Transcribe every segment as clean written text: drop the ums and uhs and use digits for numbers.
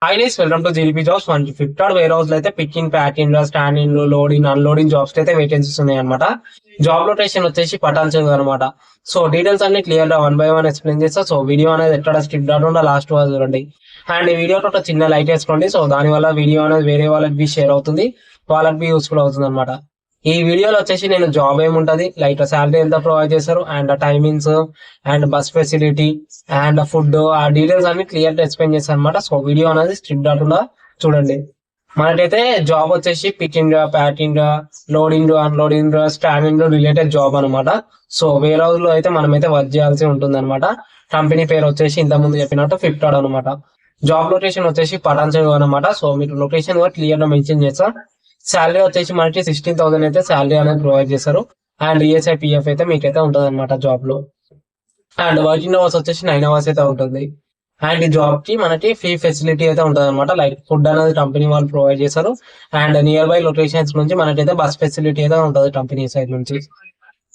Hi guys, welcome to GDP jobs. మనకి Flipkart wear house లో అయితే picking, packing, standing, loading, unloading jobs అయితే vacancies ఉన్నాయి అనమాట. జాబ్ లొకేషన్ వచ్చేసి పటాన్ చెరువు అనమాట. సో డీటెయిల్స్ అన్ని క్లియర్ గా 1 by 1 ఎక్స్ప్లెయిన్ చేస్తా. సో వీడియో అనేది ఎక్కడ స్కిప్ కాకుండా లాస్ట్ వరకు చూడండి. అండ్ ఈ వీడియో ఒక చిన్న లైక్ వేసుకోండి. సో దాని వల్ల వీడియో అనేది వేరే వాళ్ళకి బి షేర్ అవుతుంది, వాళ్ళకి బి యూస్ఫుల్ అవుతుంది అనమాట. ఈ వీడియోలో వచ్చేసి నేను జాబ్ ఏముంటది, లైక్ సాలరీ ఎంత ప్రొవైడ్ చేస్తారు, and timings, and bus facility, and food, ఆ డీటెయిల్స్ అన్ని క్లియర్ గా ఎక్స్ప్లెయిన్ చేస్తాను అనమాట. సో వీడియో అనేది స్ట్రిప్ కాకుండా చూడండి. మనకైతే జాబ్ వచ్చేసి picking, packing, loading, unloading, standing related job అనమాట. సో వేర్ హౌస్ లో అయితే మనమైతే వర్క్ చేయాల్సి ఉంటుంది అనమాట. కంపెనీ పేరు వచ్చేసి ఇంత ముందు చెప్పినట్టు ఫ్లిప్కార్ట్ అనమాట. జాబ్ లొకేషన్ వచ్చేసి పటాన్ చెరువు అనమాట. సో మీకు లొకేషన్ కూడా క్లియర్ గా మెన్షన్ చేస్తా. శాలరీ వచ్చేసి మనకి 16,000 అయితే శాలరీ అనేది ప్రొవైడ్ చేస్తారు. అండ్ ఈఎస్ఐ పిఎఫ్ అయితే మీకైతే ఉంటుంది అనమాట జాబ్ లో. అండ్ వర్కింగ్ అవర్స్ వచ్చేసి 9 hours అయితే ఉంటుంది. అండ్ ఈ జాబ్ కి మనకి ఫ్రీ ఫెసిలిటీ అయితే ఉంటుంది అనమాట. లైక్ ఫుడ్ అనేది కంపెనీ వాళ్ళు ప్రొవైడ్ చేస్తారు. అండ్ నియర్ బై లొకేషన్స్ నుంచి మనకైతే బస్ ఫెసిలిటీ అయితే ఉంటుంది కంపెనీ సైడ్ నుంచి.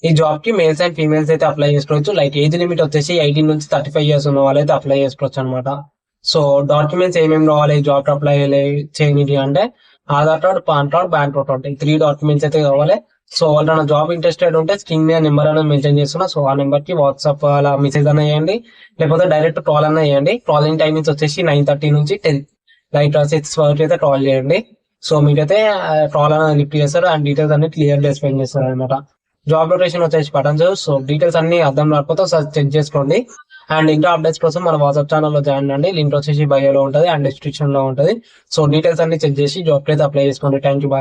ఈ జాబ్ కి మేల్స్ అండ్ ఫీమేల్స్ అయితే అప్లై చేసుకోవచ్చు. లైక్ ఏజ్ లిమిట్ వచ్చేసి 18 నుంచి 35 years ఉన్న వాళ్ళైతే అప్లై చేసుకోవచ్చు అనమాట. సో డాక్యుమెంట్స్ ఏమేమి కావాలి జాబ్ అప్లై చేయడానికి అంటే Aadhaar card, pan card, bank account, ఈ 3 డాక్యుమెంట్స్ అయితే కావాలి. సో వాళ్ళ జాబ్ ఇంట్రెస్టెడ్ ఉంటే స్క్రీన్ మీద నెంబర్ అనేది మెన్షన్ చేస్తున్నా. సో ఆ నెంబర్ కి వాట్సాప్ అలా మెసేజ్ అన్న చేయండి, లేకపోతే డైరెక్ట్ కాల్ అన్న చేయండి. కాలింగ్ టైమింగ్స్ వచ్చేసి 9:30 నుంచి 10 లైక్ 6 వరకు అయితే కాల్ చేయండి. సో మీకైతే కాల్ అనేది లిఫ్ట్ చేస్తారు అండ్ డీటెయిల్స్ అన్ని క్లియర్ గా ఎక్స్ప్లెయిన్ చేస్తారు అనమాట. జాబ్ లొకేషన్ వచ్చేసి పటాన్ చెరువు. సో డీటెయిల్స్ అన్ని అర్థం రాకపోతే ఒకసారి చెక్ చేసుకోండి. అండ్ ఇంకా అప్డేట్స్ కోసం మన వాట్సాప్ ఛానల్ లో జాయిన్ అండి. లింక్ వచ్చేసి బయోలో ఉంటుంది అండ్ డిస్క్రిప్షన్ లో ఉంటుంది. సో డీటెయిల్స్ అన్ని చెక్ చేసి జాబ్ అయితే అప్లై చేసుకోండి. Thank you, bye.